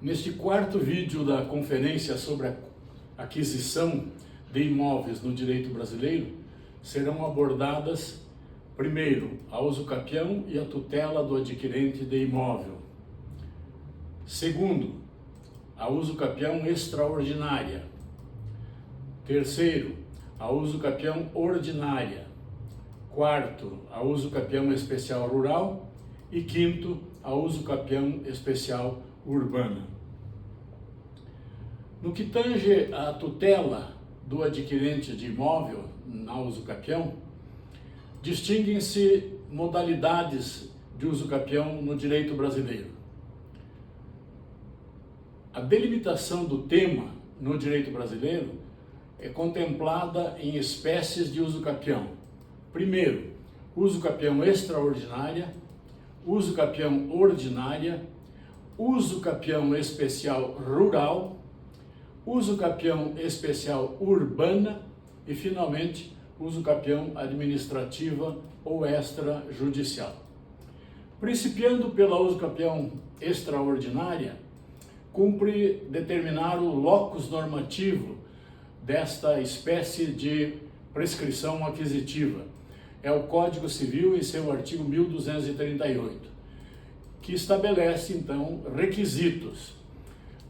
Neste quarto vídeo da conferência sobre a aquisição de imóveis no direito brasileiro, serão abordadas, primeiro, a usucapião e a tutela do adquirente de imóvel. Segundo, a usucapião extraordinária. Terceiro, a usucapião ordinária. Quarto, a usucapião especial rural. E quinto, a usucapião especial urbana. No que tange à tutela do adquirente de imóvel na usucapião, distinguem-se modalidades de usucapião no direito brasileiro. A delimitação do tema no direito brasileiro é contemplada em espécies de usucapião. Primeiro, usucapião extraordinária, usucapião ordinária, usucapião especial rural, usucapião especial urbana e, finalmente, usucapião administrativa ou extrajudicial. Principiando pela usucapião extraordinária, cumpre determinar o locus normativo desta espécie de prescrição aquisitiva. É o Código Civil em seu artigo 1238, que estabelece, então, requisitos.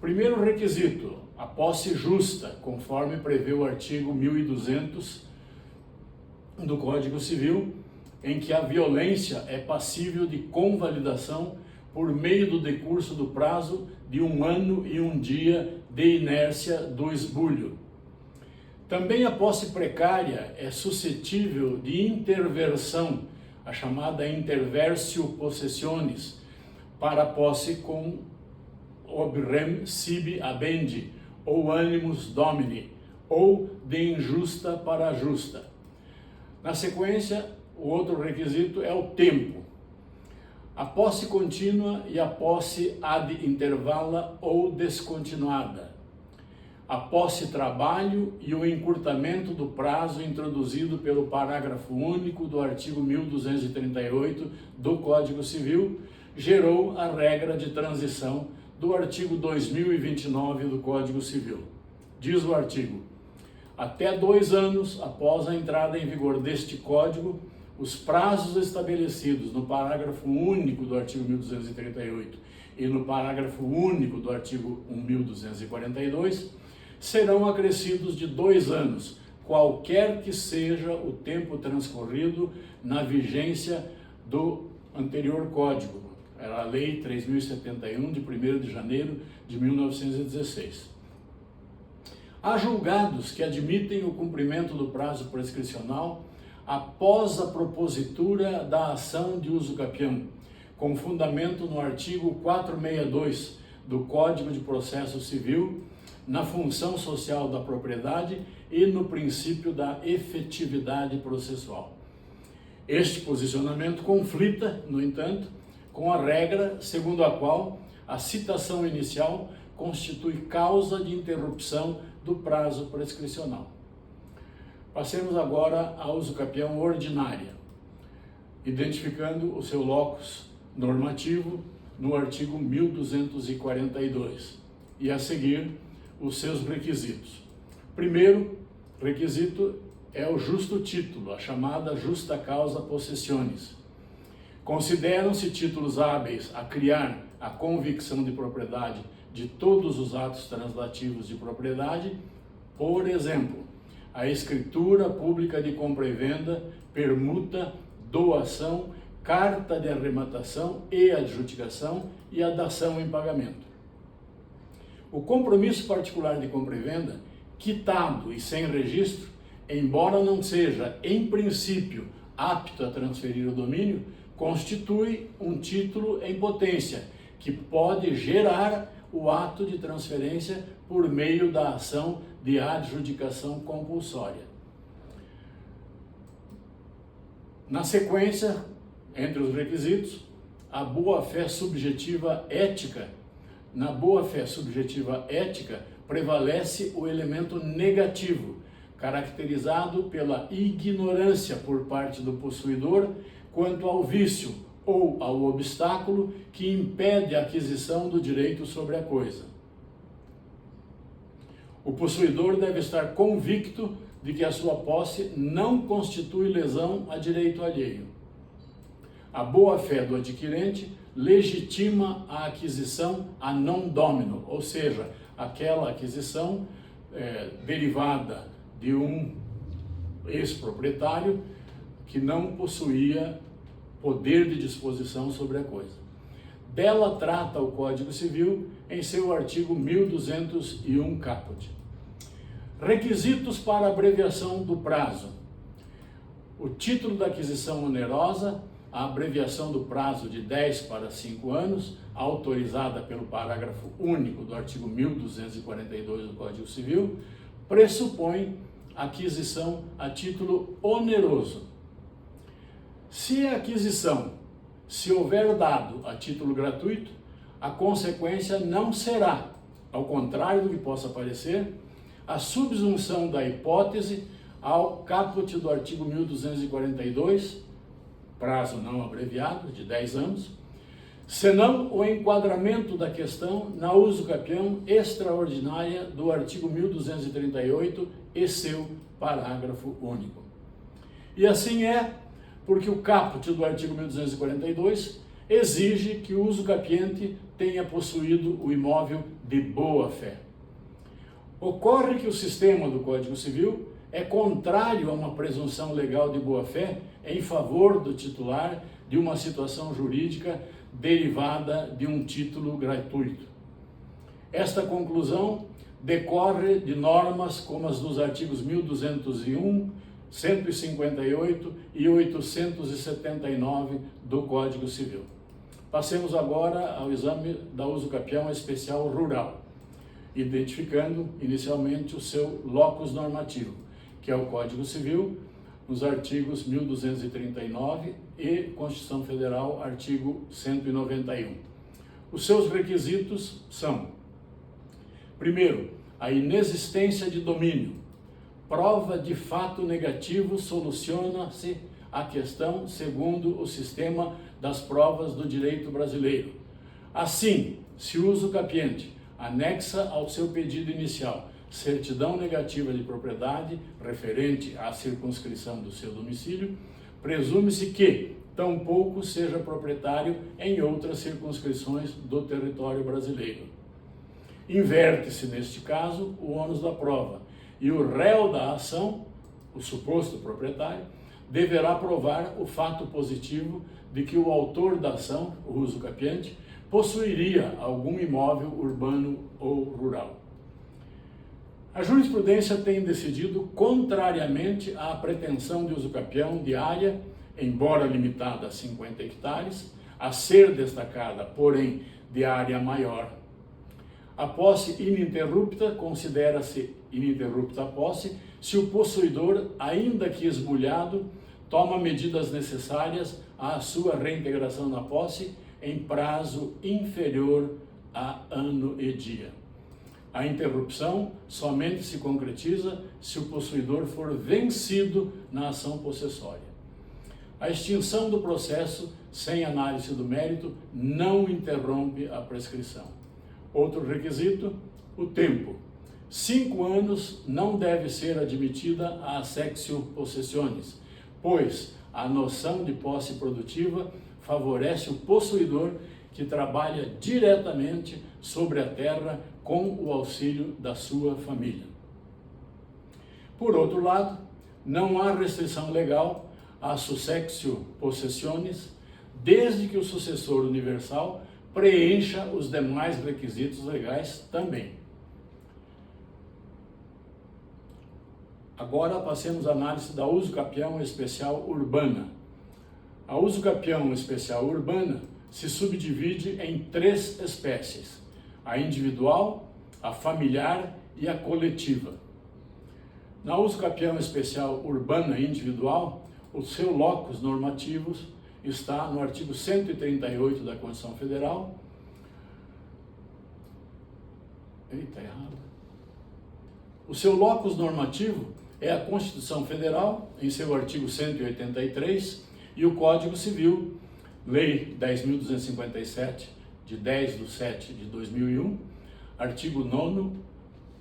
Primeiro requisito, a posse justa, conforme prevê o artigo 1200 do Código Civil, em que a violência é passível de convalidação por meio do decurso do prazo de 1 ano e 1 dia de inércia do esbulho. Também a posse precária é suscetível de interversão, a chamada interversio possessionis, para a posse com ob rem sibi habendi, ou animus domini, ou de injusta para justa. Na sequência, o outro requisito é o tempo. A posse contínua e a posse ad intervala ou descontinuada. A posse trabalho e o encurtamento do prazo introduzido pelo parágrafo único do artigo 1238 do Código Civil gerou a regra de transição do artigo 2029 do Código Civil. Diz o artigo: até 2 anos após a entrada em vigor deste Código, os prazos estabelecidos no parágrafo único do artigo 1238 e no parágrafo único do artigo 1242 serão acrescidos de 2 anos, qualquer que seja o tempo transcorrido na vigência do anterior Código. Era a Lei 3.071, de 1º de janeiro de 1916. Há julgados que admitem o cumprimento do prazo prescricional após a propositura da ação de usucapião, com fundamento no artigo 462 do Código de Processo Civil, na função social da propriedade e no princípio da efetividade processual. Este posicionamento conflita, no entanto, com a regra segundo a qual a citação inicial constitui causa de interrupção do prazo prescricional. Passemos agora à usucapião ordinária, identificando o seu locus normativo no artigo 1242 e, a seguir, os seus requisitos. Primeiro requisito é o justo título, a chamada justa causa possessionis. Consideram-se títulos hábeis a criar a convicção de propriedade de todos os atos translativos de propriedade, por exemplo, a escritura pública de compra e venda, permuta, doação, carta de arrematação e adjudicação e a dação em pagamento. O compromisso particular de compra e venda, quitado e sem registro, embora não seja, em princípio, apto a transferir o domínio, constitui um título em potência, que pode gerar o ato de transferência por meio da ação de adjudicação compulsória. Na sequência, entre os requisitos, a boa-fé subjetiva ética. Na boa-fé subjetiva ética, prevalece o elemento negativo, caracterizado pela ignorância por parte do possuidor quanto ao vício ou ao obstáculo que impede a aquisição do direito sobre a coisa. O possuidor deve estar convicto de que a sua posse não constitui lesão a direito alheio. A boa-fé do adquirente legitima a aquisição a non domino, ou seja, aquela aquisição derivada de um ex-proprietário que não possuía poder de disposição sobre a coisa. Dela trata o Código Civil em seu artigo 1201 caput. Requisitos para abreviação do prazo. O título da aquisição onerosa, a abreviação do prazo de 10 para 5 anos, autorizada pelo parágrafo único do artigo 1242 do Código Civil, pressupõe aquisição a título oneroso. Se a aquisição se houver dado a título gratuito, a consequência não será, ao contrário do que possa parecer, a subsunção da hipótese ao caput do artigo 1242, prazo não abreviado, de 10 anos, senão o enquadramento da questão na uso capião extraordinária do artigo 1238 e seu parágrafo único. E assim é porque o caput do artigo 1242 exige que o uso capiente tenha possuído o imóvel de boa fé. Ocorre que o sistema do Código Civil é contrário a uma presunção legal de boa-fé em favor do titular de uma situação jurídica derivada de um título gratuito. Esta conclusão decorre de normas como as dos artigos 1201, 158 e 879 do Código Civil. Passemos agora ao exame da uso capião especial rural, identificando inicialmente o seu locus normativo, que é o Código Civil, nos artigos 1239 e Constituição Federal, artigo 191. Os seus requisitos são: primeiro, a inexistência de domínio. Prova de fato negativo soluciona-se a questão segundo o sistema das provas do direito brasileiro. Assim, se o uso capiente anexa ao seu pedido inicial certidão negativa de propriedade referente à circunscrição do seu domicílio, presume-se que tampouco seja proprietário em outras circunscrições do território brasileiro. Inverte-se, neste caso, o ônus da prova, e o réu da ação, o suposto proprietário, deverá provar o fato positivo de que o autor da ação, o uso capiente, possuiria algum imóvel urbano ou rural. A jurisprudência tem decidido contrariamente à pretensão de uso capião de área, embora limitada a 50 hectares, a ser destacada, porém, de área maior. A posse ininterrupta considera-se ininterrupta a posse se o possuidor, ainda que esbulhado, toma medidas necessárias à sua reintegração na posse em prazo inferior a ano e dia. A interrupção somente se concretiza se o possuidor for vencido na ação possessória. A extinção do processo, sem análise do mérito, não interrompe a prescrição. Outro requisito, o tempo. 5 anos não deve ser admitida a assexio possessionis, pois a noção de posse produtiva favorece o possuidor que trabalha diretamente sobre a terra com o auxílio da sua família. Por outro lado, não há restrição legal à successio possessionis, desde que o sucessor universal preencha os demais requisitos legais também. Agora passemos à análise da uso capião especial urbana. A uso capião especial urbana se subdivide em 3 espécies: a individual, a familiar e a coletiva. Na uso capião especial urbana individual, o seu locus normativus está no artigo 138 da Constituição Federal. O seu locus normativo é a Constituição Federal, em seu artigo 183, e o Código Civil, Lei 10.257, de 10/7/2001, artigo 9º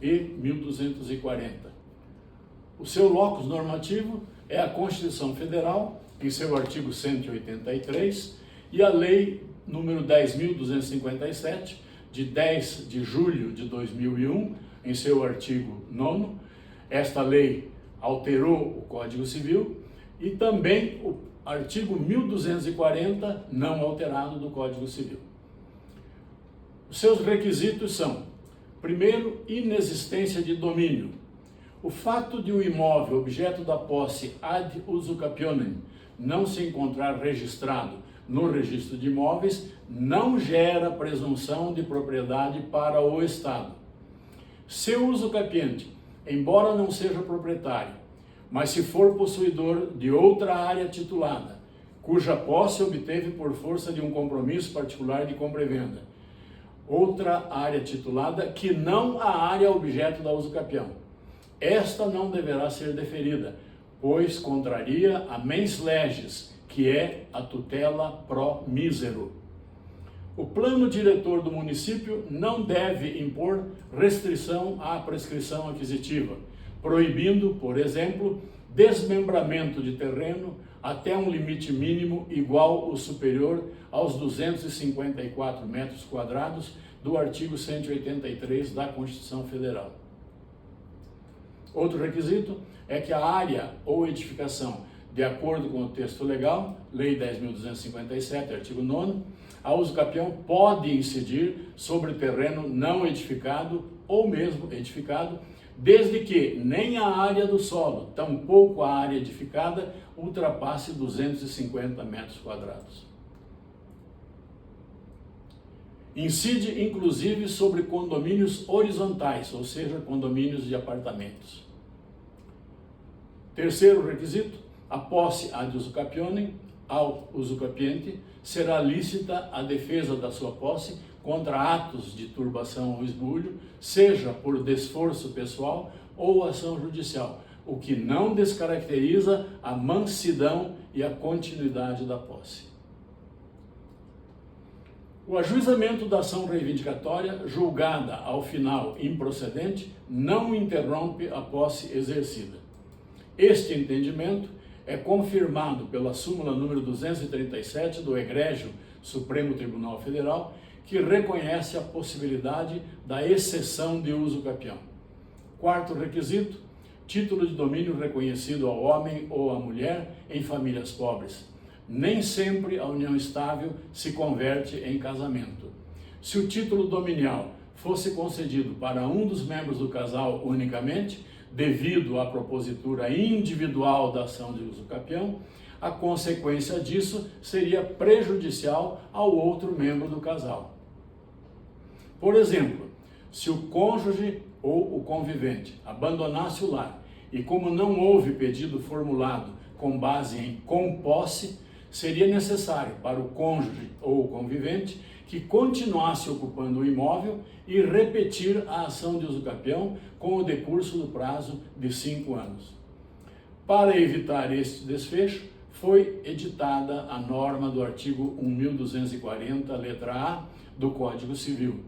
e 1240. O seu locus normativo é a Constituição Federal, em seu artigo 183, e a Lei número 10.257, de 10 de julho de 2001, em seu artigo 9º. Esta lei alterou o Código Civil e também o artigo 1240, não alterado, do Código Civil. Os seus requisitos são: primeiro, inexistência de domínio. O fato de um imóvel objeto da posse ad usucapione não se encontrar registrado no registro de imóveis não gera presunção de propriedade para o Estado. Seu usucapiente, embora não seja proprietário, mas se for possuidor de outra área titulada, cuja posse obteve por força de um compromisso particular de compra e venda, outra área titulada que não a área objeto da usucapião, esta não deverá ser deferida, pois contraria a mens legis, que é a tutela pro misero. O plano diretor do município não deve impor restrição à prescrição aquisitiva, proibindo, por exemplo, desmembramento de terreno até um limite mínimo igual ou superior aos 254 metros quadrados do artigo 183 da Constituição Federal. Outro requisito é que a área ou edificação, de acordo com o texto legal, Lei 10.257, artigo 9º, a usucapião pode incidir sobre terreno não edificado ou mesmo edificado, desde que nem a área do solo, tampouco a área edificada, ultrapasse 250 metros quadrados. Incide, inclusive, sobre condomínios horizontais, ou seja, condomínios de apartamentos. Terceiro requisito: a posse ad usucapione ao usucapiente será lícita a defesa da sua posse contra atos de turbação ou esbulho, seja por desforço pessoal ou ação judicial, o que não descaracteriza a mansidão e a continuidade da posse. O ajuizamento da ação reivindicatória, julgada ao final improcedente, não interrompe a posse exercida. Este entendimento é confirmado pela súmula número 237 do Egrégio Supremo Tribunal Federal, que reconhece a possibilidade da exceção de usucapião. Quarto requisito: título de domínio reconhecido ao homem ou à mulher em famílias pobres. Nem sempre a união estável se converte em casamento. Se o título dominial fosse concedido para um dos membros do casal unicamente, devido à propositura individual da ação de usucapião, a consequência disso seria prejudicial ao outro membro do casal. Por exemplo, se o cônjuge ou o convivente abandonasse o lar e, como não houve pedido formulado com base em composse, seria necessário para o cônjuge ou o convivente que continuasse ocupando o imóvel e repetir a ação de usucapião com o decurso do prazo de 5 anos. Para evitar este desfecho, foi editada a norma do artigo 1240, letra A, do Código Civil.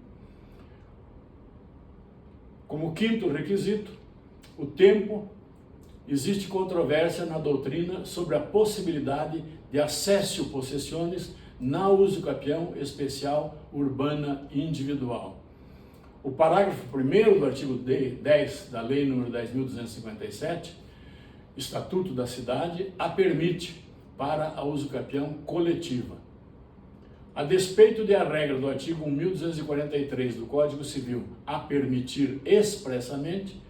Como quinto requisito, o tempo. Existe controvérsia na doutrina sobre a possibilidade de accessio possessiones na usucapião especial urbana individual. O parágrafo 1º do artigo 10 da Lei nº 10.257, Estatuto da Cidade, a permite para a usucapião coletiva. A despeito de a regra do artigo 1243 do Código Civil a permitir expressamente,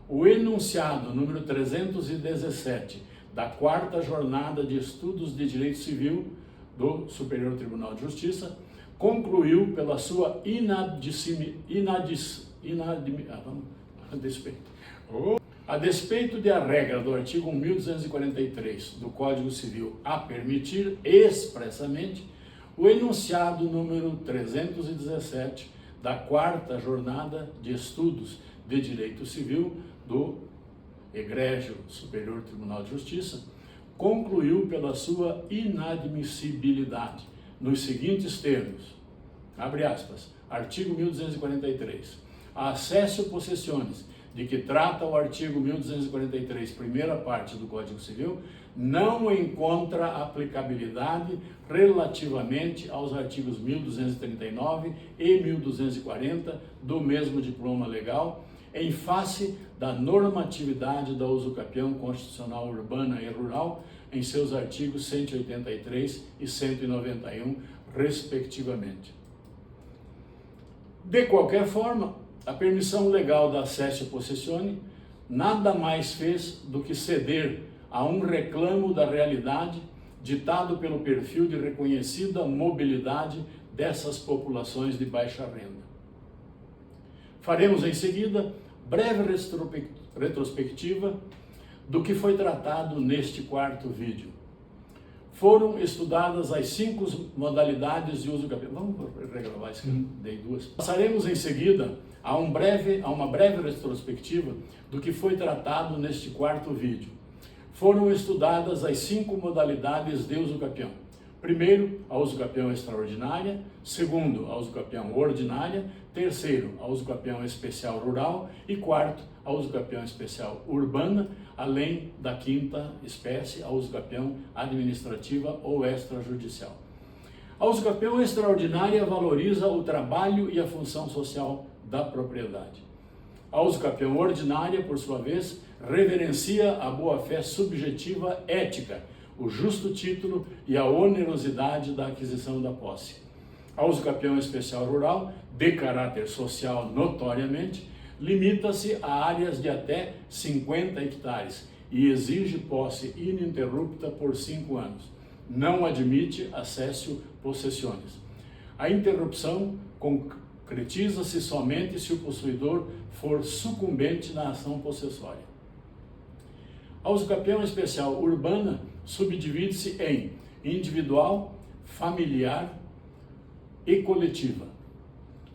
o enunciado número 317 da 4ª Jornada de Estudos de Direito Civil do Superior Tribunal de Justiça concluiu pela sua a despeito de a regra do artigo 1243 do Código Civil a permitir expressamente, o enunciado número 317 da 4ª Jornada de Estudos de Direito Civil do Egrégio Superior Tribunal de Justiça concluiu pela sua inadmissibilidade, nos seguintes termos, abre aspas, artigo 1243, a accessio possessiones, de que trata o artigo 1243, primeira parte do Código Civil, não encontra aplicabilidade relativamente aos artigos 1239 e 1240 do mesmo diploma legal, em face da normatividade da usucapião constitucional urbana e rural, em seus artigos 183 e 191, respectivamente. De qualquer forma, a permissão legal da accessio possessione nada mais fez do que ceder a um reclamo da realidade ditado pelo perfil de reconhecida mobilidade dessas populações de baixa renda. Faremos em seguida breve retrospectiva do que foi tratado neste quarto vídeo. Foram estudadas as 5 modalidades de uso capião. Vamos regravar isso, que eu dei 2. Passaremos em seguida a uma breve retrospectiva do que foi tratado neste quarto vídeo. Foram estudadas as 5 modalidades de uso capião. Primeiro, a uso capião extraordinária. Segundo, a uso capião ordinária. Terceiro, a uso capião especial rural. E quarto, a uso capião especial urbana, além da quinta espécie, a uso capião administrativa ou extrajudicial. A uso capião extraordinária valoriza o trabalho e a função social da propriedade. A uso capião ordinária, por sua vez, reverencia a boa-fé subjetiva ética, o justo título e a onerosidade da aquisição da posse. A uso capião especial rural, de caráter social notoriamente, limita-se a áreas de até 50 hectares e exige posse ininterrupta por 5 anos. Não admite accessio possessiones. A interrupção concretiza-se somente se o possuidor for sucumbente na ação possessória. A uso capião especial urbana subdivide-se em individual, familiar e coletiva.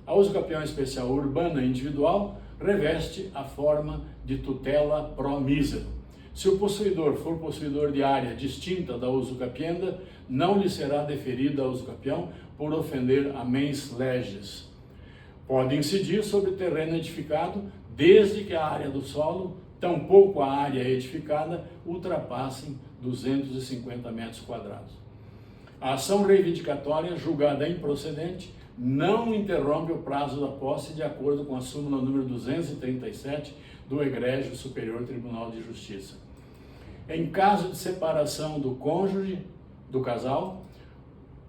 A uso capião especial urbana individual reveste a forma de tutela pro mísero. Se o possuidor for possuidor de área distinta da usucapienda, não lhe será deferida a usucapião por ofender a mens legis. Pode incidir sobre terreno edificado, desde que a área do solo, tampouco a área edificada, ultrapassem 250 metros quadrados. A ação reivindicatória, julgada improcedente, não interrompe o prazo da posse de acordo com a súmula número 237 do Egrégio Superior Tribunal de Justiça. Em caso de separação do cônjuge, do casal,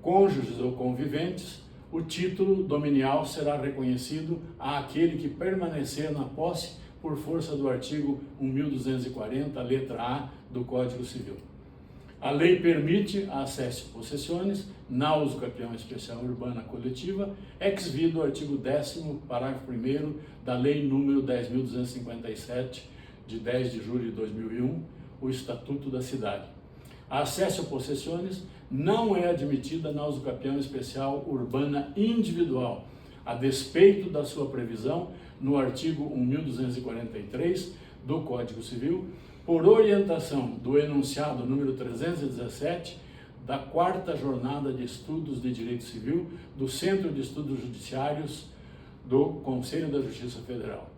cônjuges ou conviventes, o título dominial será reconhecido àquele que permanecer na posse por força do artigo 1240, letra A do Código Civil. A lei permite a accessio possessiones na usucapião especial urbana coletiva, ex vido o artigo 10º, parágrafo 1º da Lei número 10.257, de 10 de julho de 2001, o Estatuto da Cidade. A accessio possessiones não é admitida na usucapião especial urbana individual, a despeito da sua previsão no artigo 1243 do Código Civil, por orientação do enunciado número 317 da 4ª Jornada de Estudos de Direito Civil do Centro de Estudos Judiciários do Conselho da Justiça Federal.